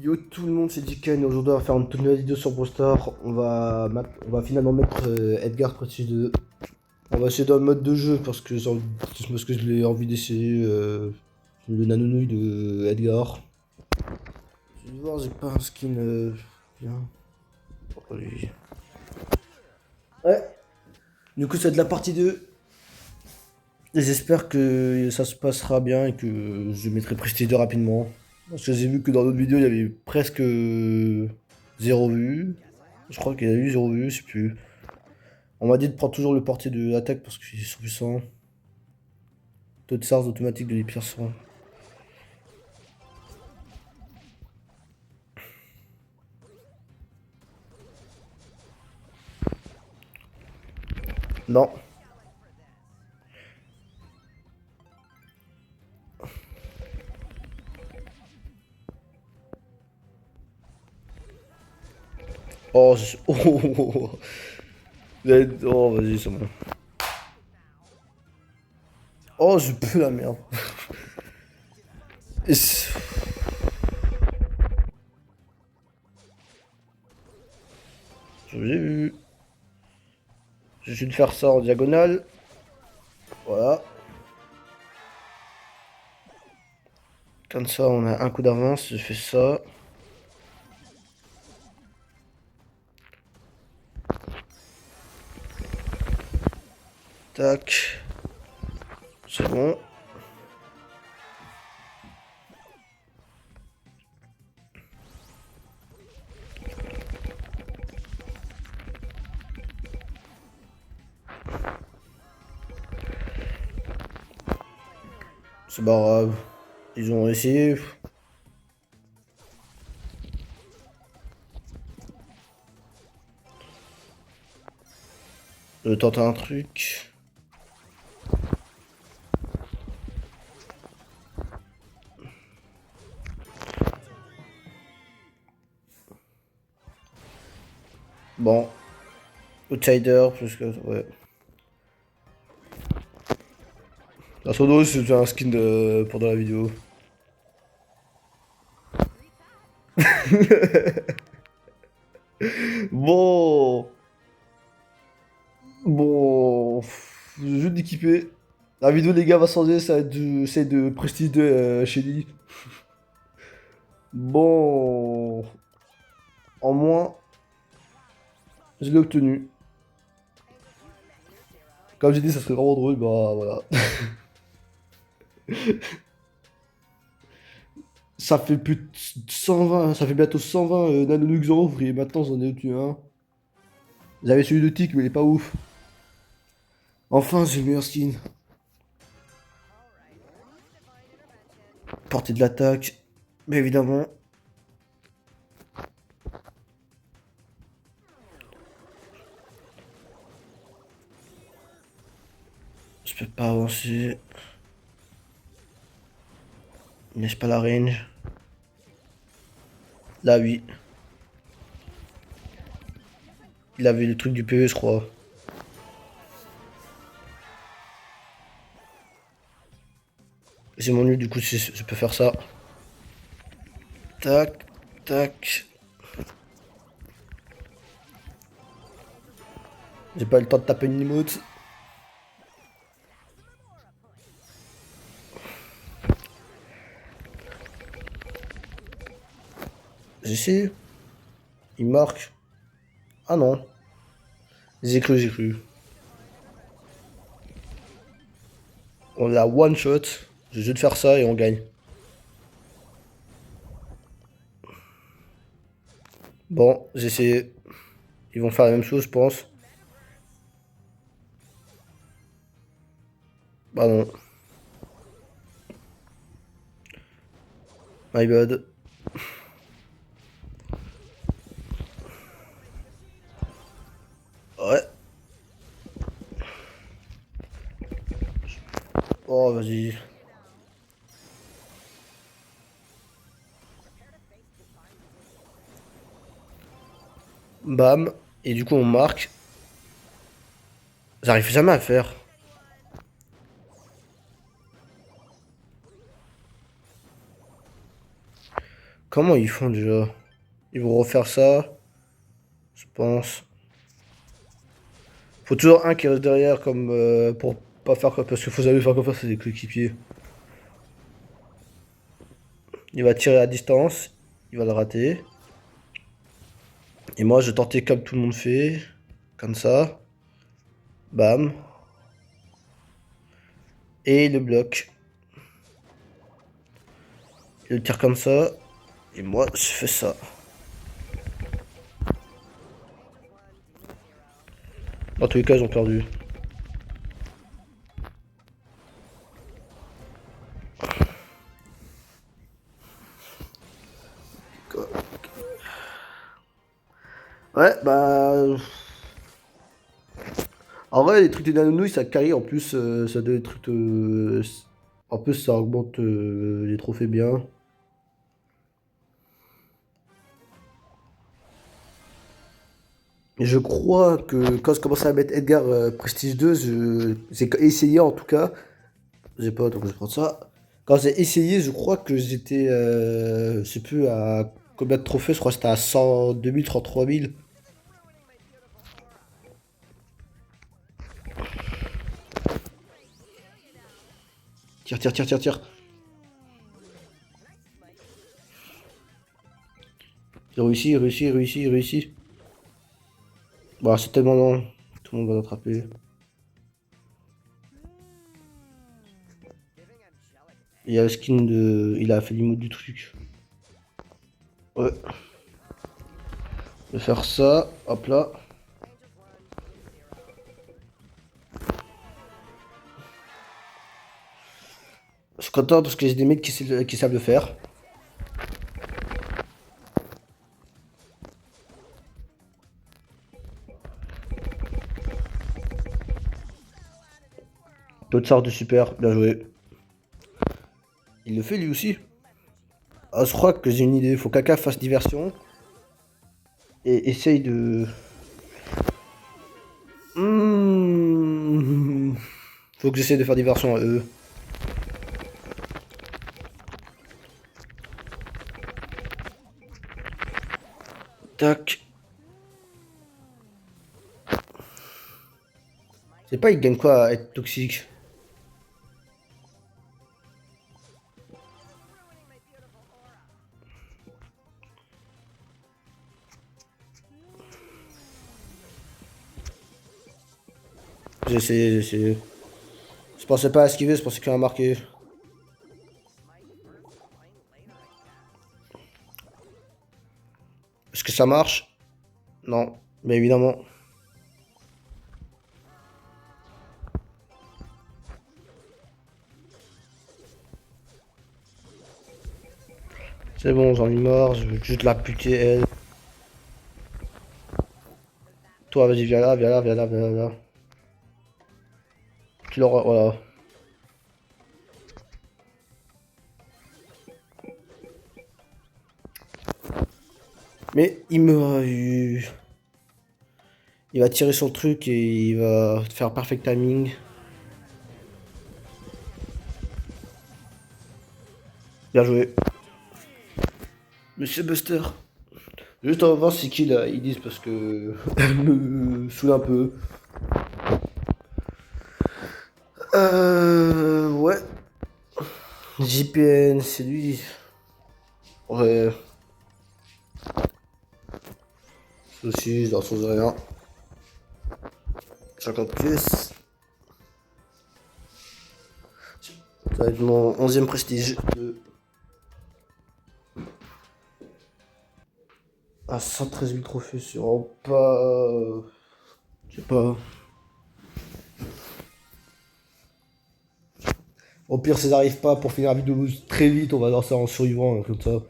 Yo tout le monde, c'est Diken. Aujourd'hui on va faire une toute nouvelle vidéo sur Brawl Stars. On va finalement mettre Edgar Prestige 2. On va essayer dans le mode de jeu parce que je l'ai envie d'essayer le nanonouille de Edgar. Je vais voir, j'ai pas un skin bien. Allez. Ouais. Du coup c'est de la partie 2. Et j'espère que ça se passera bien et que je mettrai Prestige 2 rapidement. Parce que j'ai vu que dans d'autres vidéos il y avait presque zéro vue. Je crois qu'il y a eu zéro vue, je sais plus. On m'a dit de prendre toujours le portier de l'attaque parce qu'il est surpuissant. Taux de charge automatique de l'épiercement. Non. Oh, oh, oh, vas-y, c'est bon. Oh, je pue la merde. Et c'est- J'ai vu. Je vais de faire ça en diagonale. Voilà. Comme ça, on a un coup d'avance. Je fais ça. Tac. C'est bon. C'est pas grave. Ils ont essayé. Je tente un truc. Bon. Outsider, plus que. Ouais. La sono, c'est un skin pendant la vidéo. Bon. Bon. Jeu d'équipé. La vidéo, les gars, va changer. Ça va être c'est de Prestige de Shelly. Bon. En moins, je l'ai obtenu. Comme j'ai dit, ça serait vraiment drôle. Bah voilà. Ça fait plus de 120. Ça fait bientôt 120 nanonux en ouvre. Et maintenant, j'en ai obtenu un. J'avais celui de Tic, mais il est pas ouf. Enfin, j'ai le meilleur skin. Portée de l'attaque. Mais évidemment. Je peux pas avancer. N'est-ce pas la range? Là, oui. Il avait le truc du PE, je crois. C'est mon nul, du coup, je peux faire ça. Tac, tac. J'ai pas eu le temps de taper une emote. J'essaie. Il marque. Ah non. J'ai cru, j'ai cru. On l'a one shot. J'ai juste de faire ça et on gagne. Bon, j'ai essayé. Ils vont faire la même chose, je pense. Bah non. My bad. Ouais. Oh, vas-y. Bam. Et du coup, on marque. J'arrive jamais à faire. Comment ils font déjà? Ils vont refaire ça, je pense. Faut toujours un qui reste derrière comme pour pas faire quoi. Parce qu'il faut jamais faire comme ça, c'est des coéquipiers. Il va tirer à distance, il va le rater. Et moi je vais tenter comme tout le monde fait. Comme ça. Bam. Et il le bloque. Il le tire comme ça. Et moi je fais ça. Dans tous les cas ils ont perdu. Ouais, bah. En vrai, les trucs de nanonouilles, ça carry. En plus, ça donne des trucs. En plus, ça augmente les trophées bien. Et je crois que quand je commençais à mettre Edgar Prestige 2, j'ai essayé en tout cas. J'ai pas, donc je vais prendre ça. Quand j'ai essayé, je crois que j'étais. Je sais plus à combien de trophées, je crois que c'était à 100, 2000, 33 000. Tire, tire, tire, tire, tire. J'ai réussi, réussi, réussi, réussi. Bah, c'est tellement long. Tout le monde va l'attraper. Il y a le skin de. Il a fait l'emote du truc. Ouais. Je vais faire ça. Hop là. Je suis content parce que j'ai des mecs qui savent le faire. L'autre sort de super. Bien joué. Il le fait lui aussi. Ah, je crois que j'ai une idée. Faut que Kaka fasse diversion. Et essaye de. Faut que j'essaye de faire diversion à eux. Tac. C'est pas, il gagne quoi à être toxique? J'ai essayé, j'ai essayé. Je pensais pas à esquiver, je pensais qu'il a marqué. Est-ce que ça marche? Non, mais évidemment. C'est bon, j'en ai marre, je veux juste la buter elle. Toi, vas-y, viens là, viens là, viens là, viens là. Tu l'auras, voilà. Mais il va tirer sur le truc et il va faire perfect timing. Bien joué. Monsieur Buster. Juste on va voir c'est qui là, ils disent parce que elle me saoule un peu. Ouais. JPN, c'est lui. Ouais. Aussi, dans son rien. 50 pièces. Ça va être mon 11e prestige. À 113 000 trophées sur pas. Je sais pas. Au pire, si ça n'arrive pas pour finir la vidéo très vite, on va lancer en survivant, comme ça.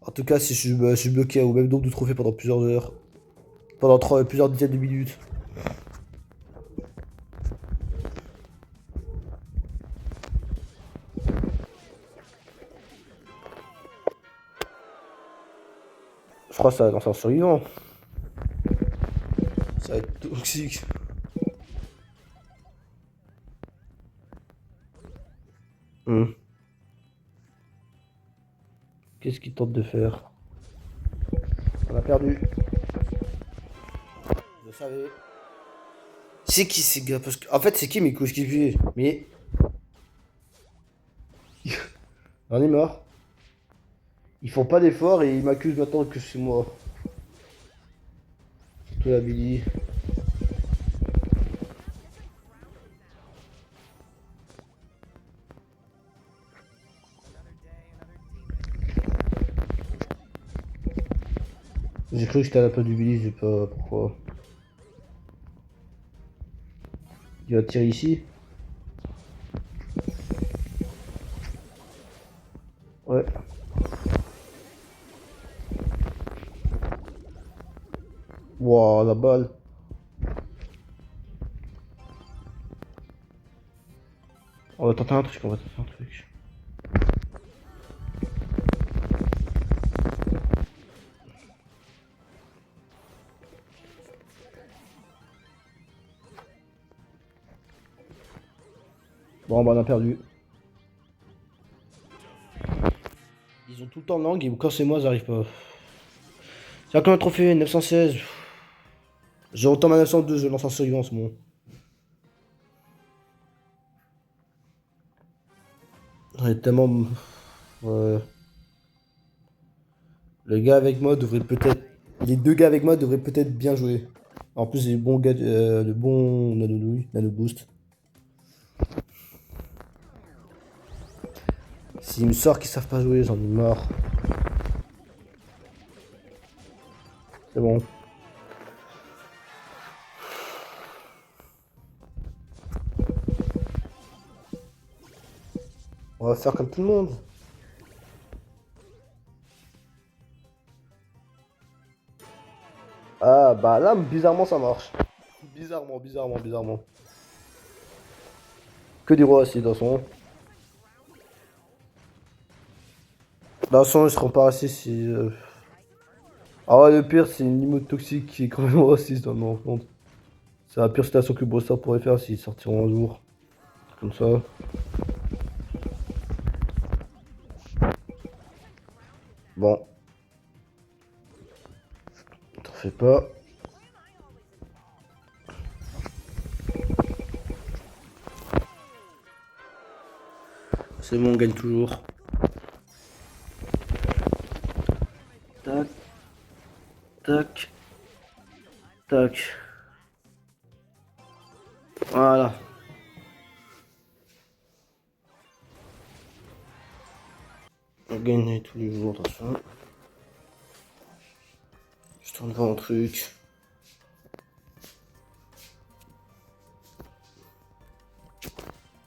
En tout cas, si je suis bloqué au même nombre de trophées pendant plusieurs heures, pendant plusieurs dizaines de minutes. Je crois que ça va lancer en survivant. Ça va être toxique. Hmm. Qu'est-ce qu'il tente de faire? On a perdu. Je le savais. C'est qui ces gars? Parce que, en fait, c'est qui mes coéquipiers? Mais. On est mort. Ils font pas d'efforts et ils m'accusent maintenant que c'est moi. Surtout la Billy. J'ai cru que j'étais à la place du Billy, je sais pas pourquoi. Il va tirer ici. Ouais. Wow, la balle. On va tenter un truc, on va tenter un truc. Bon, bah on a perdu. Ils ont tout le temps langue et quand c'est moi, j'arrive pas. C'est comme un trophée, 916. J'ai autant ma 902, je lance un survivant en ce moment. On est tellement. Ouais. Le gars avec moi devrait peut-être. Les deux gars avec moi devraient peut-être bien jouer. En plus, les bons gars, le bon nano boost. S'il me sort qu'ils savent pas jouer, j'en ai marre. C'est bon. On va faire comme tout le monde. Ah bah là, bizarrement, ça marche. Bizarrement. Que des rois assis dans son. Dans son, ils seront pas racistes si. Ah ouais, le pire, c'est une emote toxique qui est quand même raciste dans mon compte. C'est la pire citation que Bossa pourrait faire s'ils sortiront un jour. Comme ça. Bon, t'en fais pas. C'est bon, on gagne toujours. Tac, tac, tac. Voilà. On gagne tous les jours, attention. Je tourne pas un truc.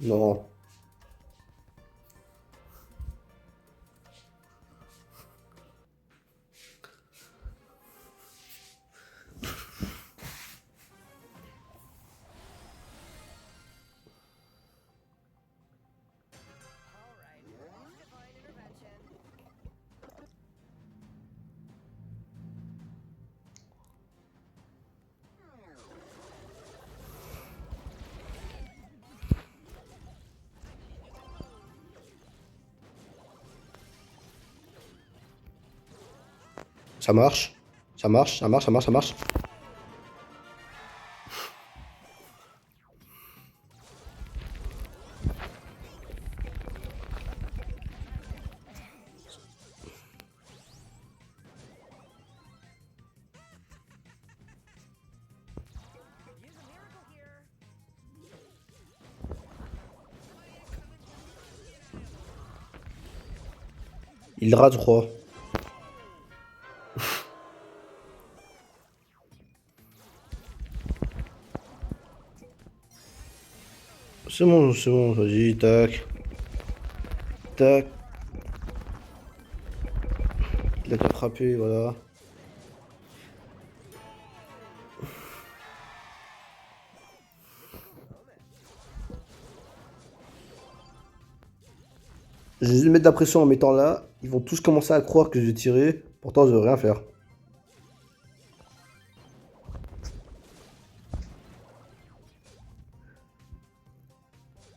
Non. Ça marche. Ça marche. Il rate, je crois. C'est bon, vas-y, tac. Tac. Il a qu'à frapper, voilà. Je vais juste mettre de la pression en mettant là. Ils vont tous commencer à croire que je vais tirer. Pourtant, je vais rien faire.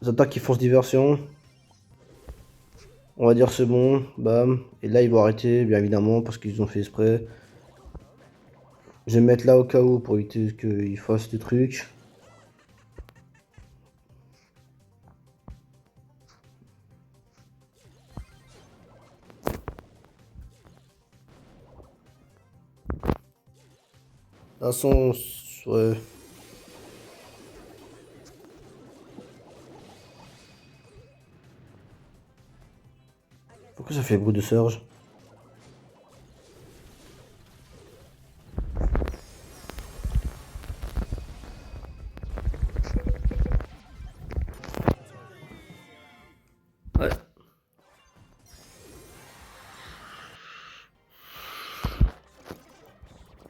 Les attaques qui foncent diversion. On va dire c'est bon, bam. Et là ils vont arrêter, bien évidemment, parce qu'ils ont fait exprès. Je vais me mettre là au cas où pour éviter qu'ils fassent des trucs. De toute façon, ouais. Pourquoi ça fait bruit de surge? Ouais.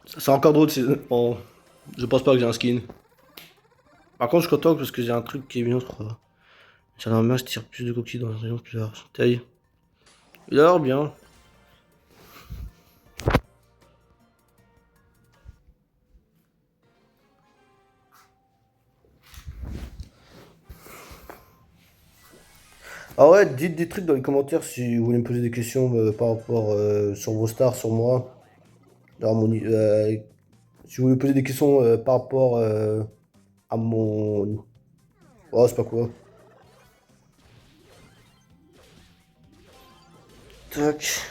C'est encore drôle, bon, je pense pas que j'ai un skin. Par contre, je suis content parce que j'ai un truc qui est bien, je crois. J'ai un match qui tire plus de coquilles dans un rayon plus large. Taille. Il a l'air bien. Ah ouais, dites des trucs dans les commentaires si vous voulez me poser des questions par rapport sur vos stars, sur moi. Si vous voulez me poser des questions par rapport à mon... Oh, c'est pas quoi. Tac.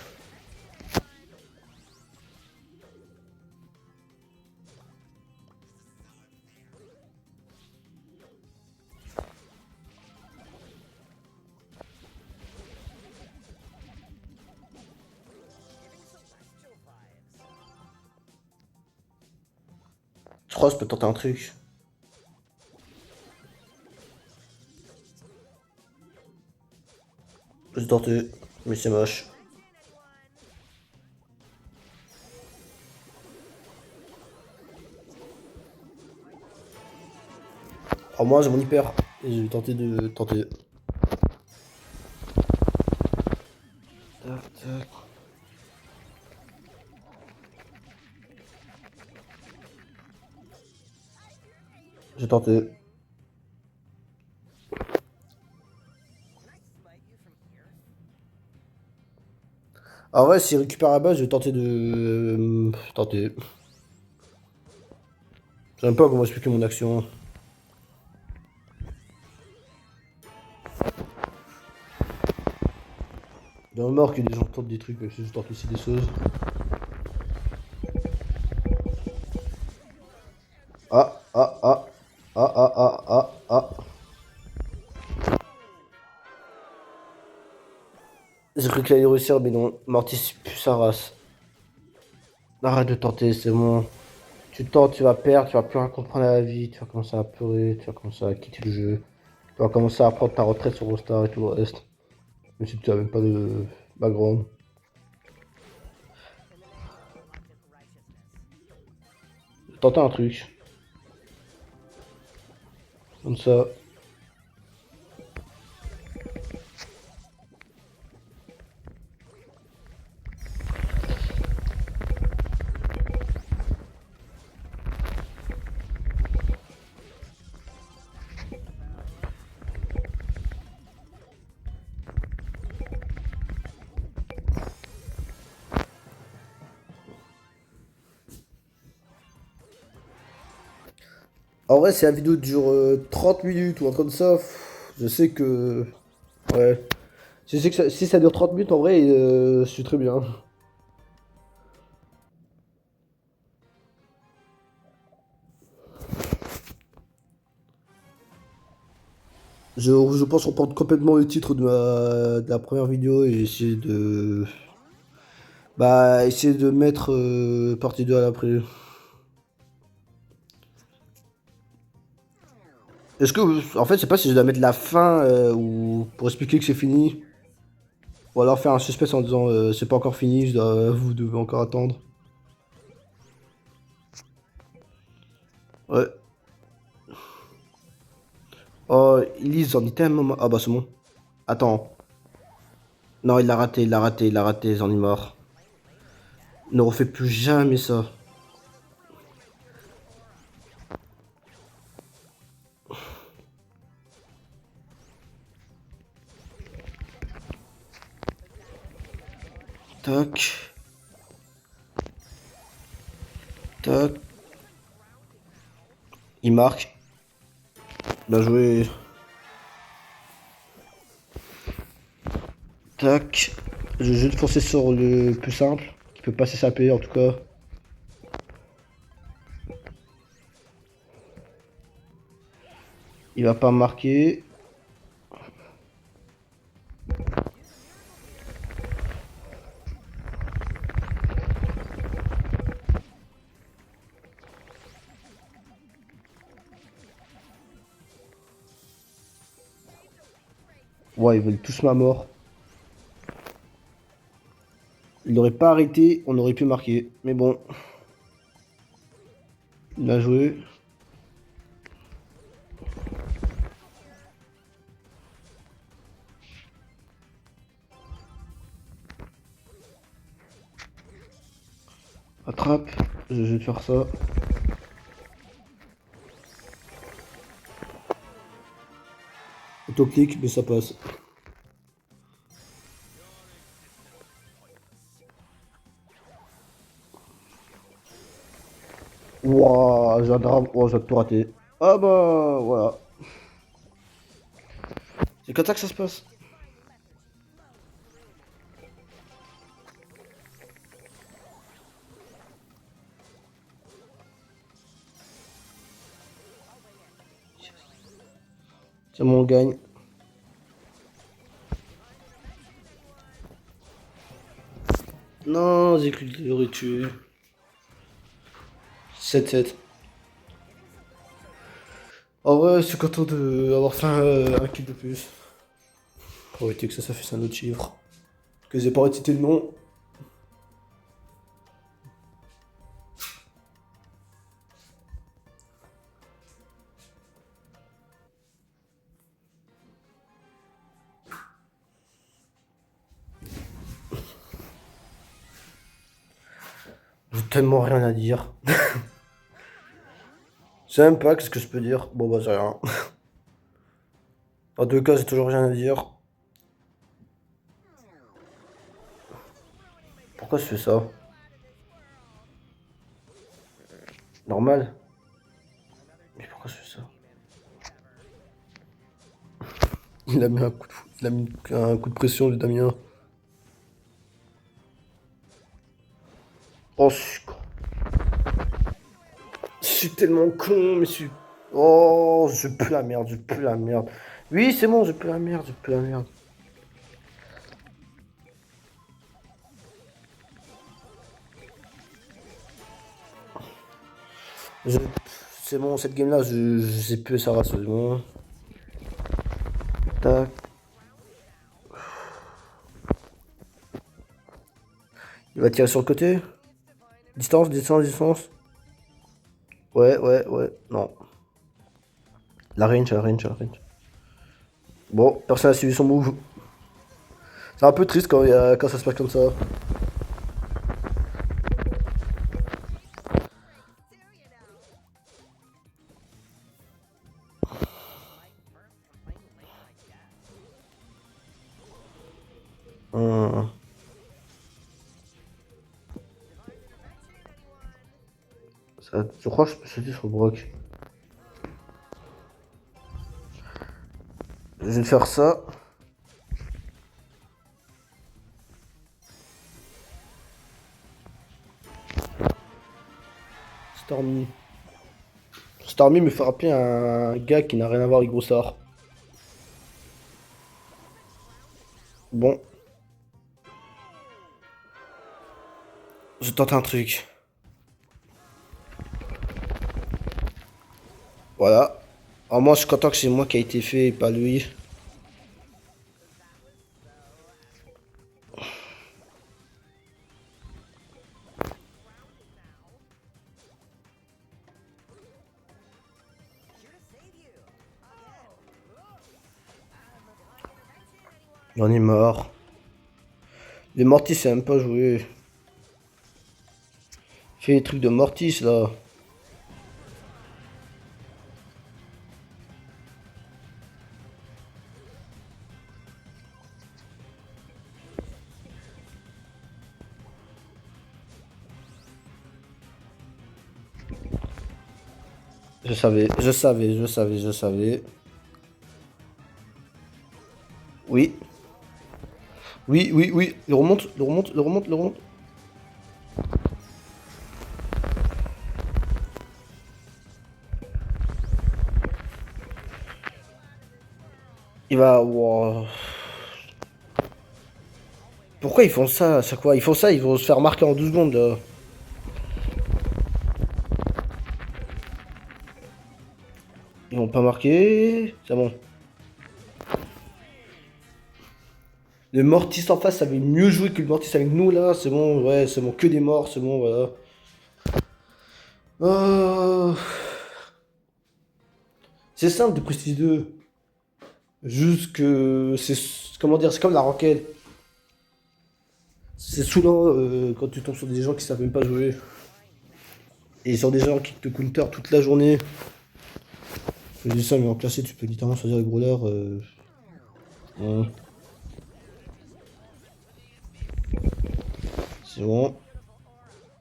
Je crois que je peux tenter un truc. Je vais tenter, mais c'est moche. Alors moi j'ai mon hyper. Et je vais tenter de tenter. Tac, tac. J'ai tenté. Ah ouais, s'il récupère la base, je vais tenter de... tenter. Je sais même pas comment expliquer mon action. Dans le mort que des gens tentent des trucs, je tente aussi des choses. Ah, ah, ah. Ah, ah, ah, ah, ah. J'ai cru qu'il allait réussir, mais non. Mortis pue sa race. Arrête de tenter, c'est bon. Tu tentes, tu vas perdre, tu vas plus rien comprendre à la vie, tu vas commencer à pleurer, tu vas commencer à quitter le jeu. Tu vas commencer à prendre ta retraite sur Rockstar et tout le reste. Même si tu n'as même pas de background. Tenter un truc. Comme ça. En vrai, si la vidéo dure 30 minutes ou un truc comme ça, je sais que... Ouais. Je sais que si ça dure 30 minutes, en vrai, je suis très bien. Je pense reprendre complètement le titre de la première vidéo et essayer de... Bah, essayer de mettre partie 2 à l'après. Est-ce que... En fait, je sais pas si je dois mettre la fin ou pour expliquer que c'est fini. Ou alors faire un suspense en disant c'est pas encore fini, vous devez encore attendre. Ouais. Oh, Elise, j'en ai tellement... Ah bah c'est bon. Attends. Non, il l'a raté, il l'a raté, il l'a raté, j'en ai marre. Ne refais plus jamais ça. Tac. Tac. Il marque. Bien joué. Tac. Je vais juste foncer sur le plus simple. Qui peut pas s'échapper en tout cas. Il va pas marquer. Ouais, ils veulent tous ma mort. Il n'aurait pas arrêté, on aurait pu marquer. Mais bon. Bien joué. Attrape. Je vais te faire ça. Auto-clic, mais ça passe. Wouah, j'ai tout raté. Ah bah, voilà. C'est comme ça que ça se passe. C'est bon, on gagne. Non, j'ai cru que je l'aurais tué. 7-7. En vrai, je suis content d'avoir fait un kill de plus. Pour éviter que ça fasse un autre chiffre. Que j'ai pas recité le nom. J'ai tellement rien à dire. Je sais même pas qu'est-ce que je peux dire. Bon bah j'ai rien. En tout cas, j'ai toujours rien à dire. Pourquoi je fais ça? Normal. Mais pourquoi je fais ça? Il a mis un coup de, il a mis un coup de pression, le Damien. Oh, je suis tellement con, mais je suis... Oh, je pue la merde, je pue la merde. Oui, c'est bon, je pue la merde, je pue la merde. Je- C'est bon, cette game-là, je sais plus ça race, c'est bon. Tac. Il va tirer sur le côté. Distance, distance, distance. Ouais, ouais, ouais. Non. La range, la range, la range. Bon, personne n'a suivi son move. C'est un peu triste quand ça se passe comme ça. Hum. Je crois que je peux sauter sur Brock. Je vais faire ça. Stormy. Stormy me fait rappeler un gars qui n'a rien à voir avec Broussard. Bon, je tente un truc. Voilà. Alors moi, je suis content que c'est moi qui a été fait et pas lui. J'en ai marre. Les Mortis, c'est même pas joué. Fais les trucs de Mortis, là. Je savais. Oui, oui. Le remonte. Il va. Wow. Pourquoi ils font ça à chaque fois? Ils font ça, ils vont se faire marquer en 12 secondes. Là. Ils vont pas marquer. C'est bon. Le Mortis en face avait mieux joué que le Mortis avec nous là. C'est bon, ouais, c'est bon. Que des morts, c'est bon, voilà. Oh. C'est simple de Prestige 2. Juste que c'est. Comment dire? C'est comme la roquette. C'est saoulant quand tu tombes sur des gens qui savent même pas jouer. Et sur des gens qui te counter toute la journée. Je dis ça, mais en classé, tu peux littéralement choisir les brawlers. Ouais. C'est bon.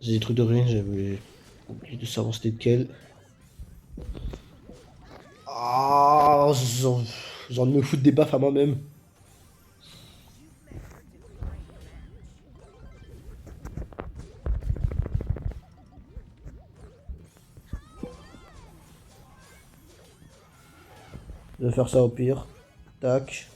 J'ai des trucs de rien, j'avais oublié de savoir c'était lequel. Ah, j'ai envie de me foutre des baffes à moi-même. Je vais faire ça au pire. Tac.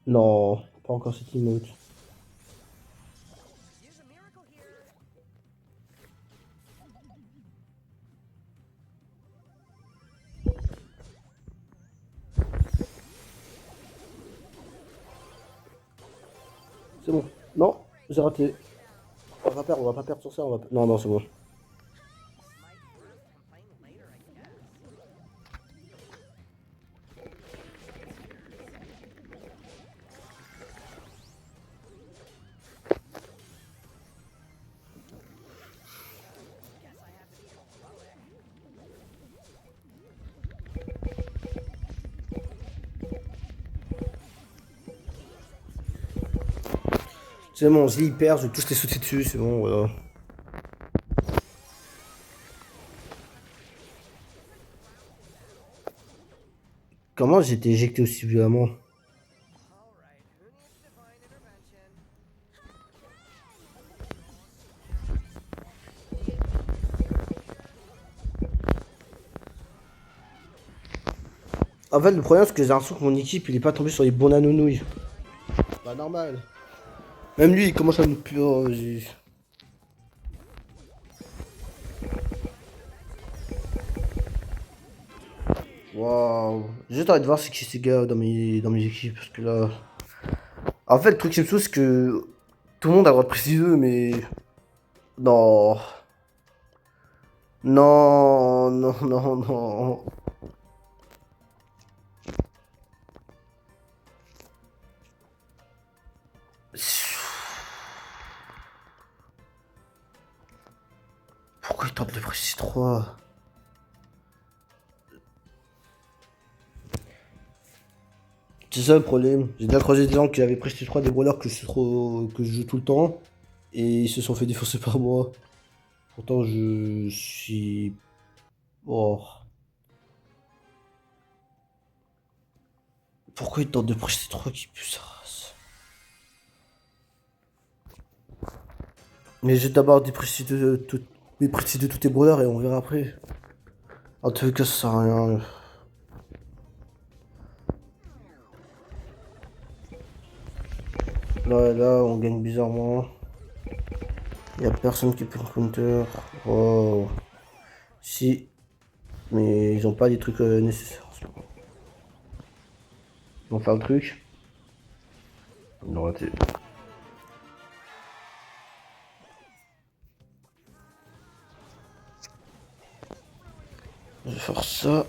Non, pas encore cette emote. C'est bon. Non, j'ai raté. On va pas perdre sur ça. Non, non, c'est bon. C'est bon, je il perd, je vais tous les sauter dessus, c'est bon, voilà. Comment j'ai été éjecté aussi violemment? En fait, le problème, c'est que j'ai l'impression que mon équipe, il est pas tombé sur les bons nanonouilles. Pas normal. Même lui, il commence à nous pure. Waouh. J'ai juste envie de voir c'est qui ces gars dans mes équipes. Parce que là. En fait, le truc qui me saoule, c'est que tout le monde a le droit de préciser, mais. Non. Non. Pourquoi il tente le précis 3? C'est ça le problème. J'ai déjà croisé des gens qui avaient Prestige 3 des brawlers que je joue tout le temps. Et ils se sont fait défoncer par moi. Pourtant je suis. Oh. Pourquoi il tente de Prestige 3 qui pue sa race? Mais j'ai d'abord des Prestige des Prestige de tous tes brawlers et on verra après. En tout cas ça sert à rien. Là on gagne bizarrement. Y a personne qui peut me counter. Oh. Si. Mais ils ont pas les trucs nécessaires en ce moment. Ils vont faire le truc. Ils ont raté. Je vais faire ça.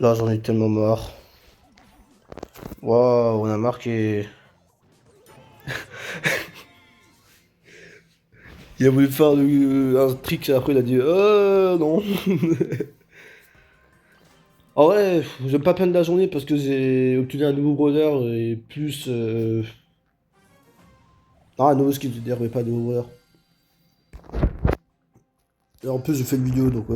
Là, j'en ai tellement marre. Waouh, on a marqué. Il a voulu faire un trick, après il a dit non. En vrai, j'aime pas peine la journée parce que j'ai obtenu un nouveau brawler et plus. Ah, un nouveau skin, je veux dire, mais pas de nouveau brawler. Et en plus, j'ai fait une vidéo donc.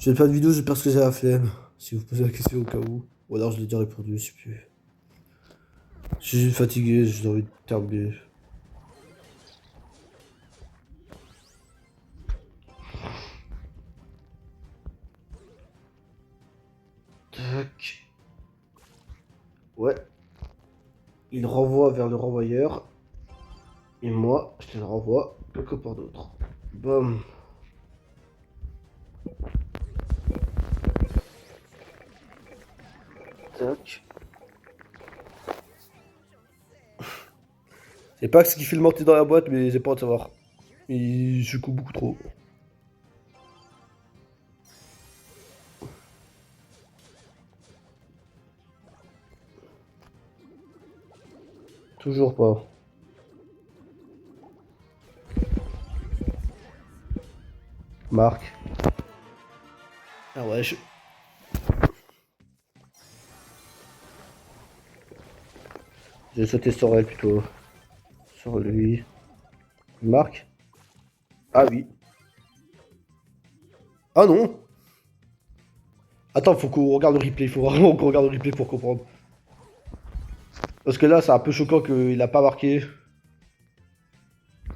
J'ai pas de vidéo, j'ai parce que j'ai la flemme. Si vous posez la question au cas où. Ou alors je l'ai déjà répondu, je sais plus. Je suis juste fatigué, j'ai envie de terminer. Tac. Ouais. Il renvoie vers le renvoyeur. Et moi, je te le renvoie quelque part d'autre. Bam. Tac. C'est pas ce qui fait le mortier dans la boîte, mais j'ai pas hâte de savoir. Il secoue beaucoup trop. Toujours pas. Marc. Ah ouais, j'ai sauté sur elle plutôt. Sur lui. Marc. Ah oui. Ah non. Attends, faut qu'on regarde le replay. Faut vraiment qu'on regarde le replay pour comprendre. Parce que là, c'est un peu choquant qu'il a pas marqué.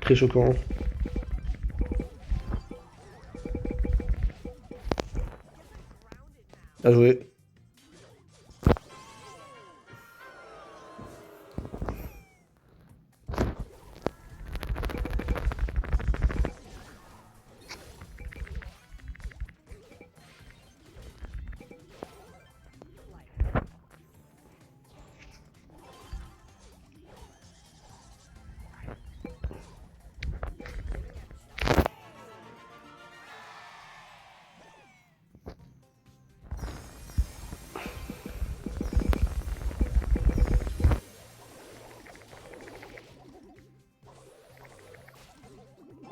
Très choquant. Bien joué.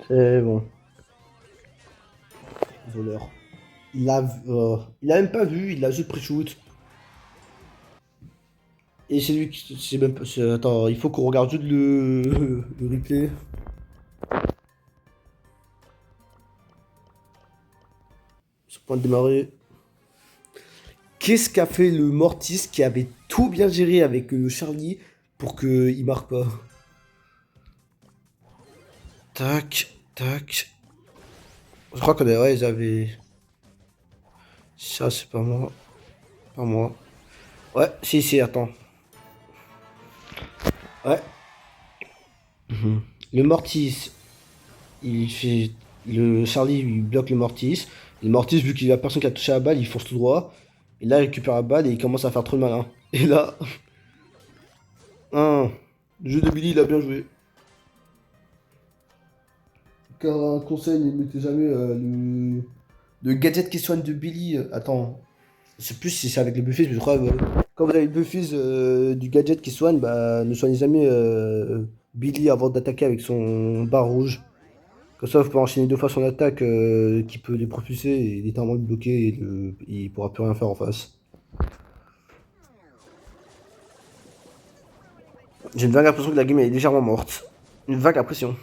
C'est bon. Voleur. Il a même pas vu, il a juste pré-shoot. Et c'est lui qui. C'est même pas. Attends, il faut qu'on regarde juste le replay. Sur le point de démarrer. Qu'est-ce qu'a fait le Mortis qui avait tout bien géré avec Charlie pour qu'il marque pas? Tac, tac. Je crois qu'on a. Ouais, ils avaient. Ça, c'est pas moi. Pas moi. Ouais, si, attends. Ouais. Mhm. Le Mortis, il fait. Le Charlie, il bloque le Mortis. Le Mortis, vu qu'il y a personne qui a touché la balle, il fonce tout droit. Et là, il récupère la balle et il commence à faire trop le malin. Et là. Le jeu de Billy, il a bien joué. Car un conseil, ne mettez jamais le gadget qui soigne de Billy. Attends, je sais plus si c'est avec le Buffys, mais je crois. Quand vous avez le Buffys du gadget qui soigne, bah ne soignez jamais Billy avant d'attaquer avec son barre rouge. Comme ça, vous pouvez enchaîner deux fois son attaque qui peut les propulser et littéralement le bloquer et il pourra plus rien faire en face. J'ai une vague impression que la game est légèrement morte. Une vague impression.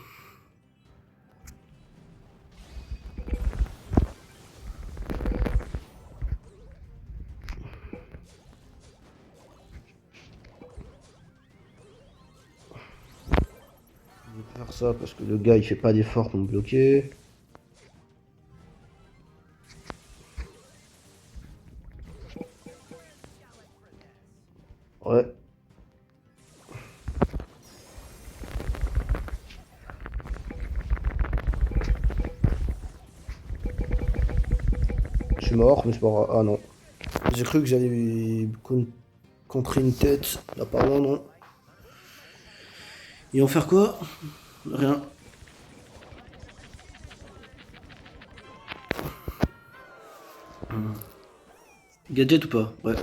Je vais faire ça parce que le gars il fait pas d'effort pour me bloquer. Ouais. Je suis mort, mais c'est pas grave. Ah non. J'ai cru que j'allais contrer une tête. Apparemment, non. Ils vont faire quoi? Rien. Gadget ou pas? Ouais.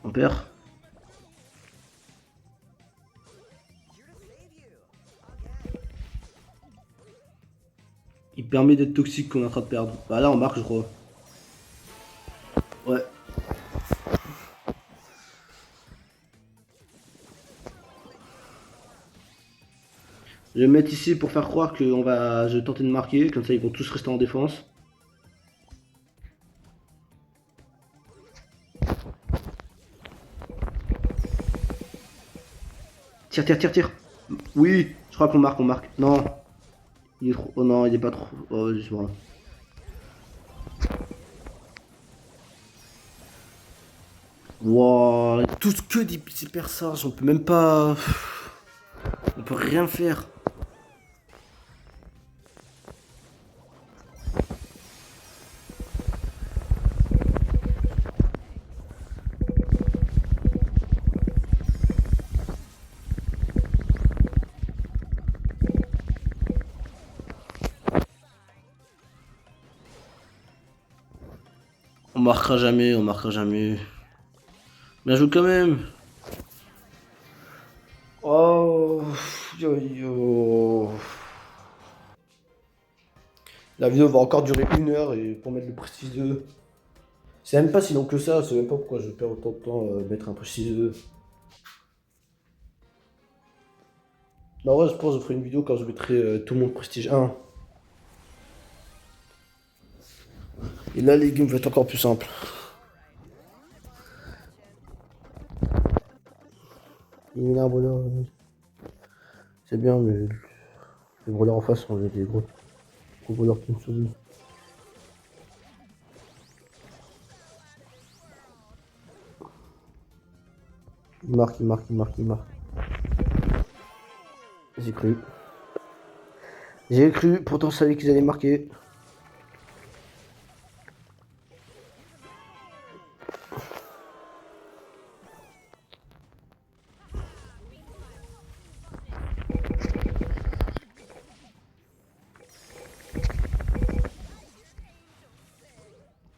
On perd. Il permet d'être toxique qu'on est en train de perdre. Bah là on marque je crois. Ouais. Je vais me mettre ici pour faire croire que je vais tenter de marquer, comme ça ils vont tous rester en défense. Tire, tire, tire, tire. Oui, je crois qu'on marque, on marque. Non. Il est trop. Oh non, il est pas trop. Oh, juste voilà. Wow, tout ce que des petits perçages, on peut même pas. On peut rien faire. On marquera jamais, on marquera jamais. Bien joué quand même. Oh, yo, yo. La vidéo va encore durer 1 heure et pour mettre le prestige 2. C'est même pas si long que ça, c'est même pas pourquoi je perds autant de temps à mettre un prestige 2. Non, ouais, je pense que je ferai une vidéo quand je mettrai tout le monde prestige 1. Et là, les games vont être encore plus simples. Il y a un voleur. C'est bien, mais les voleurs en face sont des gros voleurs qui me sauvent. Il marque, il marque, il marque, il marque. J'ai cru. J'ai cru, pourtant je savais qu'ils allaient marquer.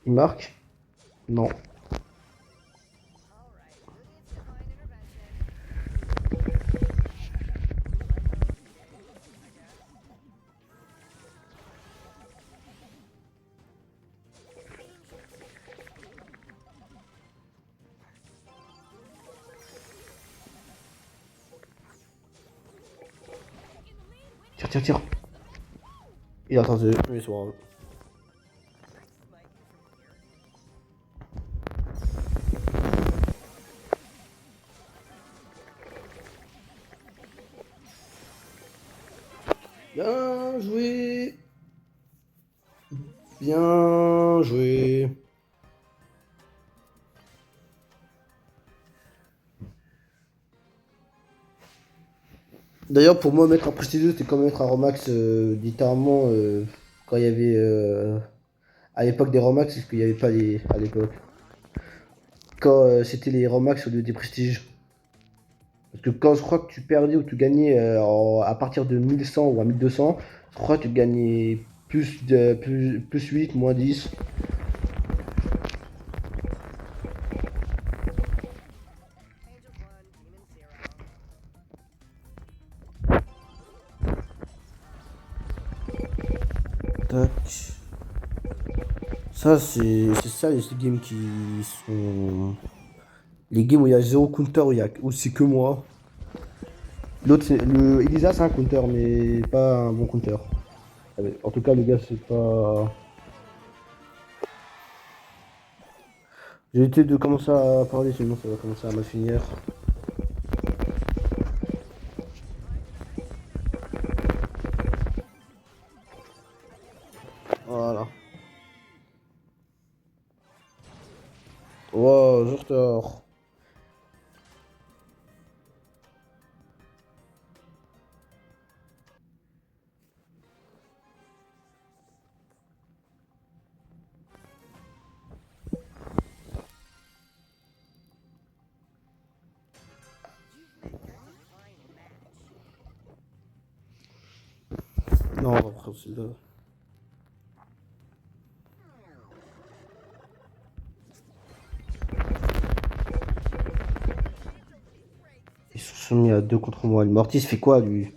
Il marque? Non. Tire, tire, tire. Il a tenté, mais c'est pas grave. Bien joué. Bien joué. D'ailleurs, pour moi, mettre un prestige 2, c'était comme mettre un Romax, littéralement, quand il y avait. À l'époque des Romax, parce qu'il n'y avait pas les. À l'époque. Quand c'était les Romax au lieu des prestiges. Parce que quand je crois que tu perdais ou tu gagnais à partir de 1100 ou à 1200, je crois que tu gagnais plus 8, moins 10. Tac. Ça, c'est ça les games qui sont. Les games où il y a zéro counter, où c'est que moi. L'autre, c'est le Elisa, c'est un counter, mais pas un bon counter. En tout cas, les gars, c'est pas. J'ai évité de commencer à parler, sinon ça va commencer à mal finir. Voilà. Wow, je ressors. Non, on va prendre celui-là. Ils se sont mis à 2 contre moi. Le Mortis fait quoi, lui?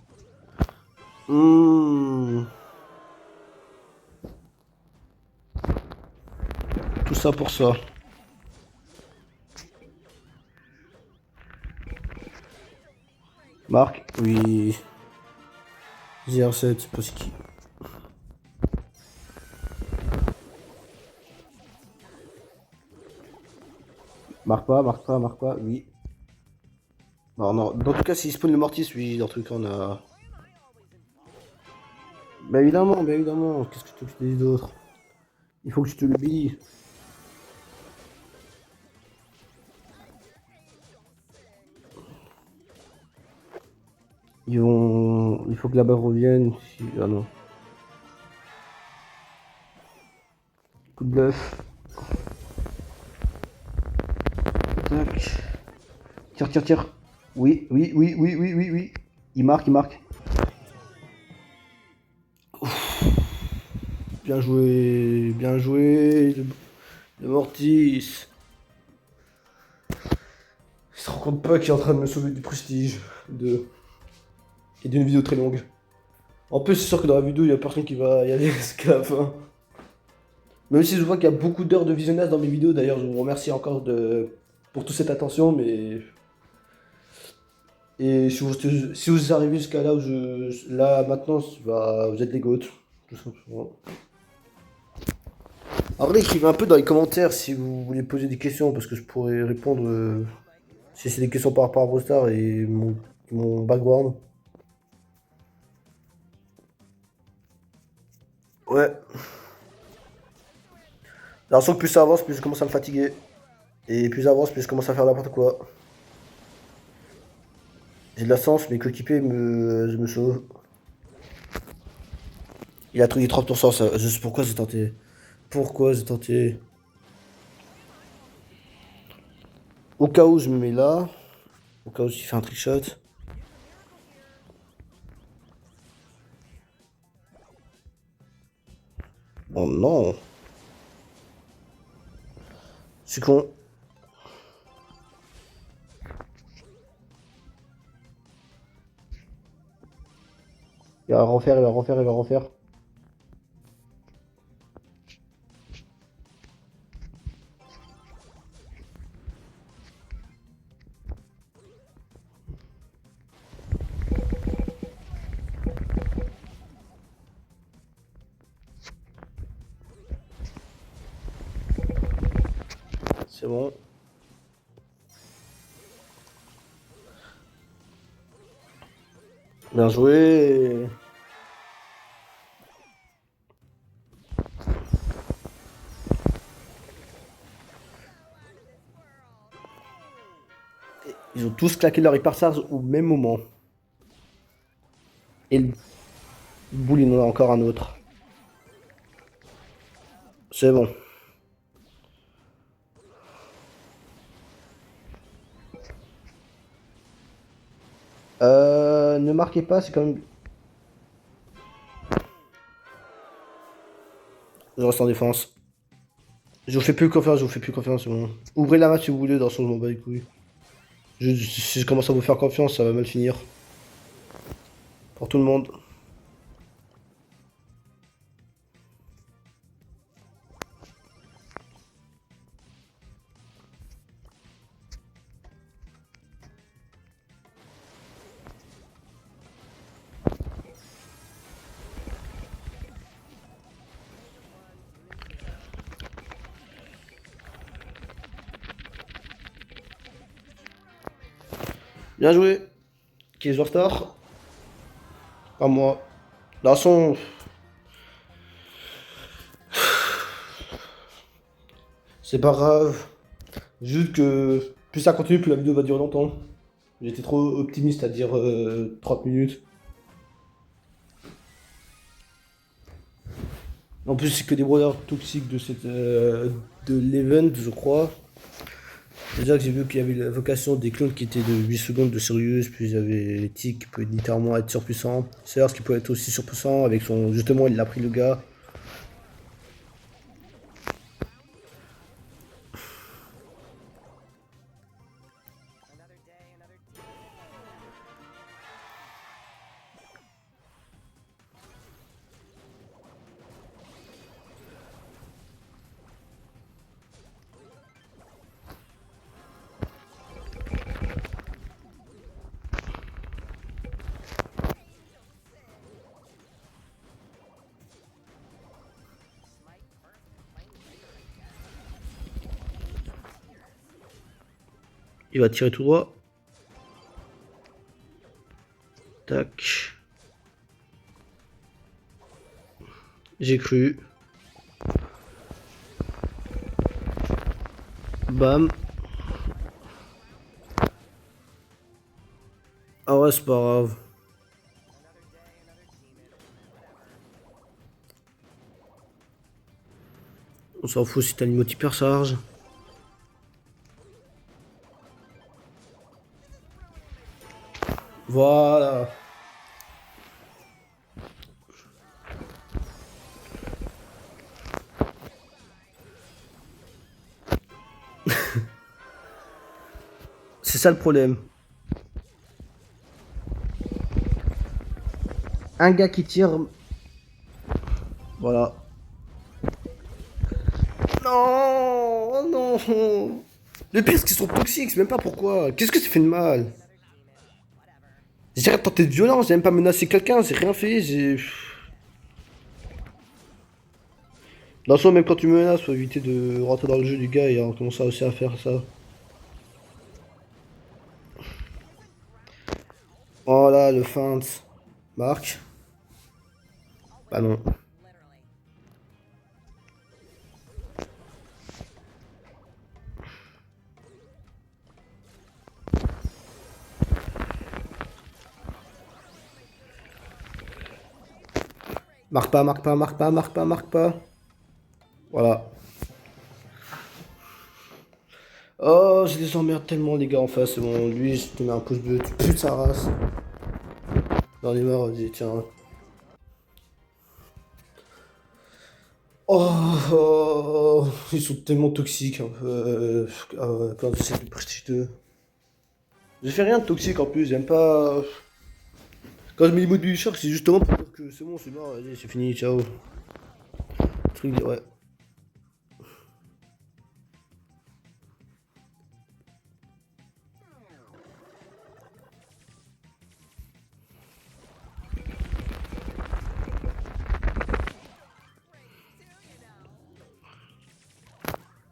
Tout ça pour ça. Marc? Oui. ZR7, c'est pas c'est qui. Marque pas, marque pas, marque pas, oui. Non, non. Dans tout cas, s'il spawn le Mortis, oui, dans tout cas, on a. Bah évidemment, bah évidemment. Qu'est-ce que tu veux que je te dise d'autre? Il faut que je te l'oublie. Ils vont. Il faut que la balle revienne. Ah non. Coup de bluff. Tac. Tire, tire, tire. Oui, oui, oui, oui, oui, oui, oui. Il marque, il marque. Bien joué, bien joué. Le Mortis. Il se rend compte pas qu'il est en train de me sauver du prestige. Et d'une vidéo très longue. En plus, c'est sûr que dans la vidéo, il y a personne qui va y aller jusqu'à la fin. Même si je vois qu'il y a beaucoup d'heures de visionnage dans mes vidéos, d'ailleurs, je vous remercie encore pour toute cette attention, mais. Et si vous arrivez jusqu'à là où là, maintenant, bah, vous êtes les GOAT, tout simplement. En vrai, écrivez un peu dans les commentaires si vous voulez poser des questions, parce que je pourrais répondre si c'est des questions par rapport à Brawl Stars et mon background. Ouais. J'ai l'impression que plus ça avance, plus je commence à me fatiguer. Et plus ça avance, plus je commence à faire n'importe quoi. J'ai de la chance, mes coéquipiers me sauvent. Il a trouvé 30%, ça. Je sais pourquoi j'ai tenté. Pourquoi j'ai tenté. Au cas où je me mets là. Au cas où il fait un trickshot. Oh non. Je suis con. Il va refaire, il va refaire, il va refaire. C'est bon. Bien joué. Ils ont tous claqué leur hypersarge au même moment. Et le boule, il en a encore un autre. C'est bon. Ne marquez pas, c'est quand même. Je reste en défense. Je vous fais plus confiance, je vous fais plus confiance, c'est bon. Ouvrez la match si vous voulez, dans ce moment, bas les couilles. Si je commence à vous faire confiance, ça va mal finir. Pour tout le monde. Bien joué. Qui est joueur star? Pas moi. De toute façon, c'est pas grave. Juste que plus ça continue, plus la vidéo va durer longtemps. J'étais trop optimiste à dire 30 minutes. En plus, c'est que des brawlers toxiques de l'event, je crois. Déjà que j'ai vu qu'il y avait la vocation des clones qui étaient de 8 secondes de Sirius, puis il y avait l'éthique qui peut littéralement être surpuissant. C'est ce qui peut être aussi surpuissant avec son. Justement, il a pris le gars. Il va tirer tout droit. Tac. J'ai cru. Bam. Ah ouais, c'est pas grave. On s'en fout si t'as une hyper charge. Voilà. C'est ça le problème. Un gars qui tire. Voilà. Non, non. Le pire, c'est qu'ils sont toxiques, c'est même pas pourquoi. Qu'est-ce que ça fait de mal? J'ai rien tenté de violence, j'ai même pas menacé quelqu'un, j'ai rien fait, j'ai. Dans le sens, même quand tu menaces, faut éviter de rentrer dans le jeu du gars et on commence aussi à faire ça. Voilà, le feint. Marc. Bah non. Marque pas, marque pas, marque pas, marque pas, marque pas. Voilà. Oh, je les emmerde tellement, les gars, en face. C'est bon, lui, je te mets un pouce bleu, tu putes sa race. Dans les morts, vas-y, tiens. Oh, oh, ils sont tellement toxiques, un peu. Quand c'est le prestige 2. J'ai fait rien de toxique en plus, j'aime pas. Quand je mets les mots du shark, c'est justement pour dire que c'est bon, c'est mort, vas-y, c'est fini, ciao. Truc, ouais.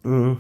Mhm.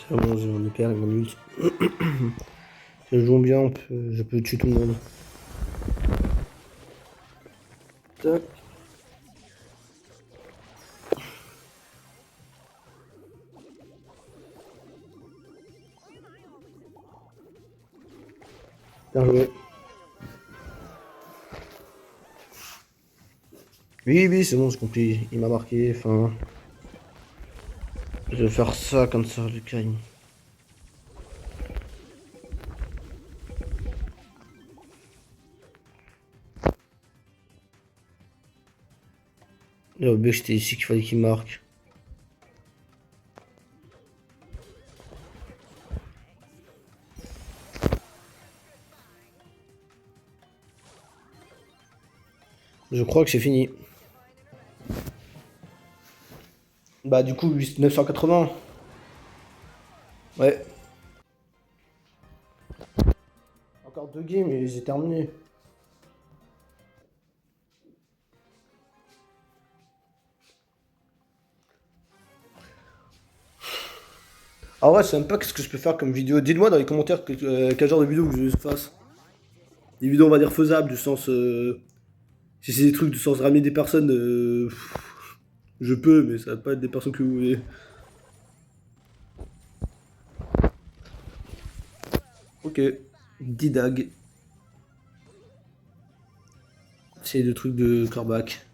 C'est bon, j'ai mon hyper, mon ult. Si je joue bien, je peux tuer tout le monde. Tac. Bien joué. Oui, oui, c'est bon, j'ai compris. Il m'a marqué, enfin. Je vais faire ça comme ça, le gagne. Le but c'était ici qu'il fallait qu'il marque. Je crois que c'est fini. Bah du coup 980. Ouais. Encore 2 games et j'ai terminé. Ah ouais, je sais même pas qu'est-ce que je peux faire comme vidéo. Dites-moi dans les commentaires quel genre de vidéo que je fasse. Des vidéos on va dire faisables du sens... si c'est des trucs du sens ramener des personnes... je peux, mais ça va pas être des personnes que vous voulez. Ok. Didag. C'est le truc de Corbac.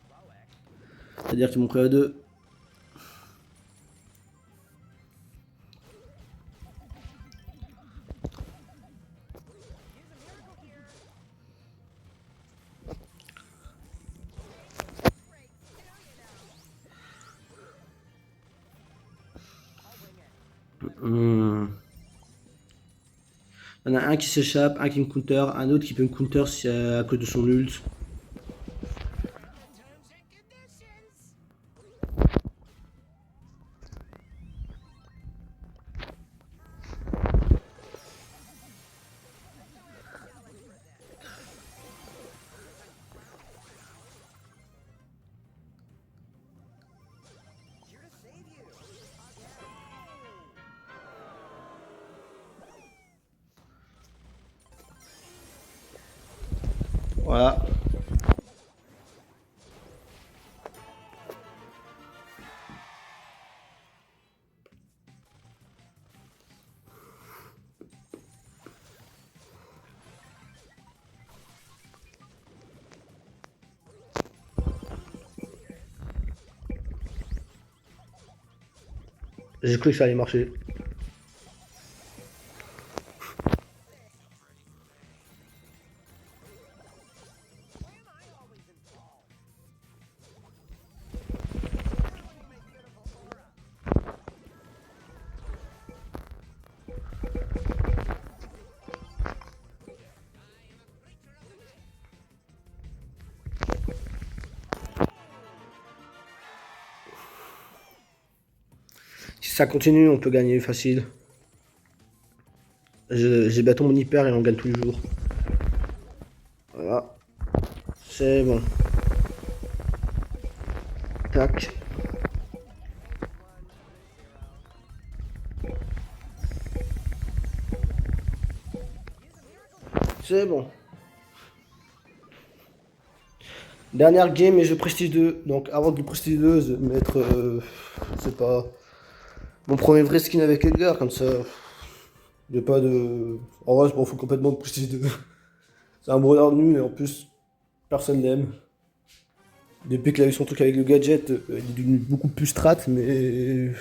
C'est-à-dire qu'ils m'ont pris à deux. Il y en a un qui s'échappe, un qui me counter, un autre qui peut me counter si à cause de son ult. Voilà. J'ai cru que ça allait marcher. Si ça continue, on peut gagner facile. J'ai bâton mon hyper et on gagne tous les jours. Voilà. C'est bon. Tac. C'est bon. Dernière game et je prestige 2. Donc avant de prestige 2, je vais mettre... c'est pas... Mon premier vrai skin avec Edgar, comme ça... Il n'y a pas de... En vrai, je m'en fous complètement de prestige 2. C'est un brouillard nul et en plus, personne l'aime. Depuis qu'il a eu son truc avec le gadget, il est devenu beaucoup plus strat, mais...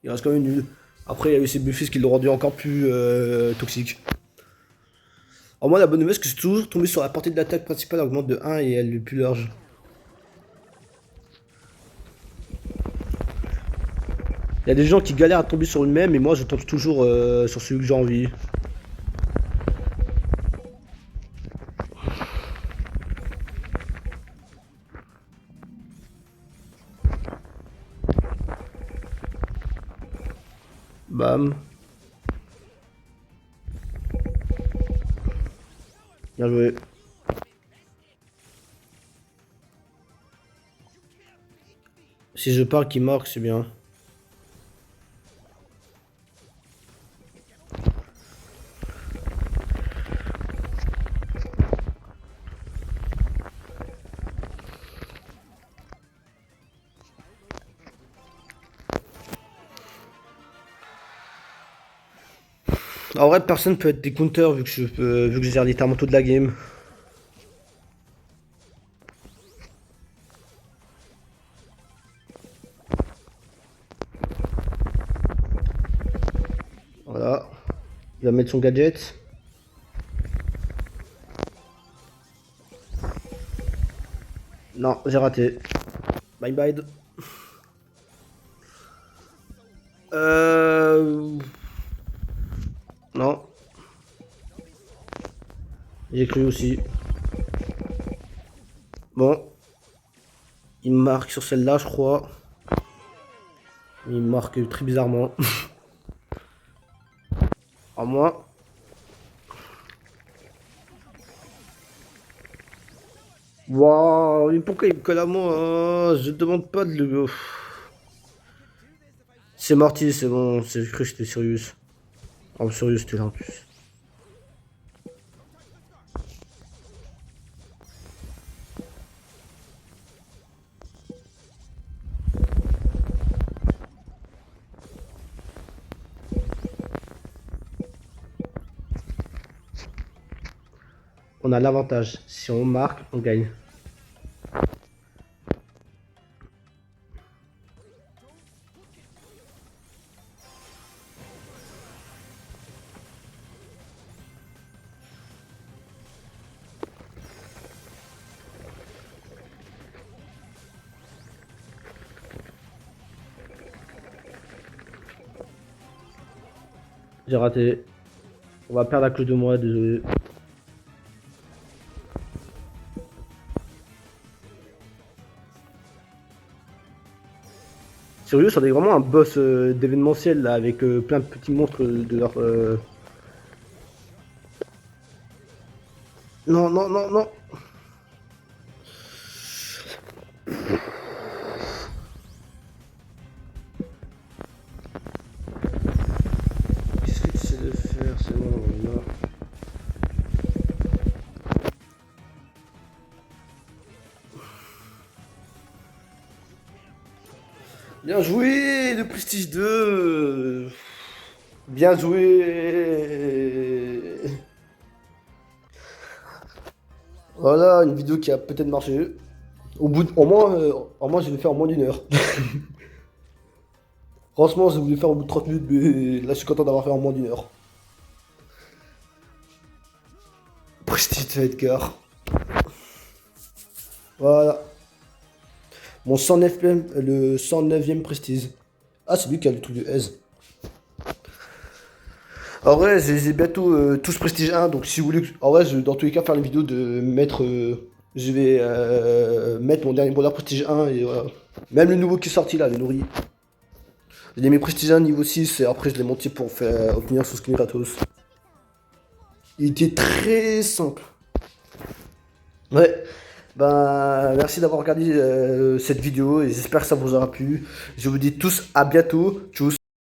Il reste quand même nul. Après, il y a eu ses buffs qui l'ont rendu encore plus toxique. Alors moi, la bonne nouvelle, c'est que je suis toujours tombé sur la portée de l'attaque principale, elle augmente de 1 et elle est plus large. Il y a des gens qui galèrent à tomber sur une même, et moi, je tombe toujours sur celui que j'ai envie. Bam. Bien joué. Si je parle qui marque, c'est bien. En vrai, personne peut être des counters vu que vu que je gère littéralement toute la game. Voilà. Il va mettre son gadget. Non, j'ai raté. Bye bye. Euh... Non. J'ai cru aussi. Bon. Il marque sur celle-là, je crois. Il marque très bizarrement. À moi. Waouh, mais pourquoi il me colle à moi hein. Je demande pas de le... C'est Morty, c'est bon. J'ai cru que j'étais Sirius. Oh, Sirius, t'es là en plus. On a l'avantage. Si on marque, on gagne. J'ai raté. On va perdre à cause de moi, désolé. Sirius, on est vraiment un boss d'événementiel là, avec plein de petits monstres de leur. Non, non, non, non. Qu'est-ce que tu sais de faire, c'est bon, là. Bien joué, le Prestige 2. Bien joué. Voilà, une vidéo qui a peut-être marché. Au moins, je vais le faire en moins d'une heure. Franchement, je voulais faire au bout de 30 minutes, mais là, je suis content d'avoir fait en moins d'une heure. Prestige de Edgar. Voilà. Mon 109e, le 109e Prestige. Ah, c'est lui qui a le truc de aise. En vrai, j'ai bientôt tous Prestige 1, donc si vous voulez, en vrai, dans tous les cas, faire une vidéo de mettre, je vais mettre mon dernier brawler Prestige 1 et voilà. Même le nouveau qui est sorti là, le nourri. Je l'ai mis Prestige 1 niveau 6 et après je l'ai monté pour faire obtenir son skin gratos. Il était très simple. Ouais. Ben, merci d'avoir regardé cette vidéo et j'espère que ça vous aura plu. Je vous dis tous à bientôt. Tchuss.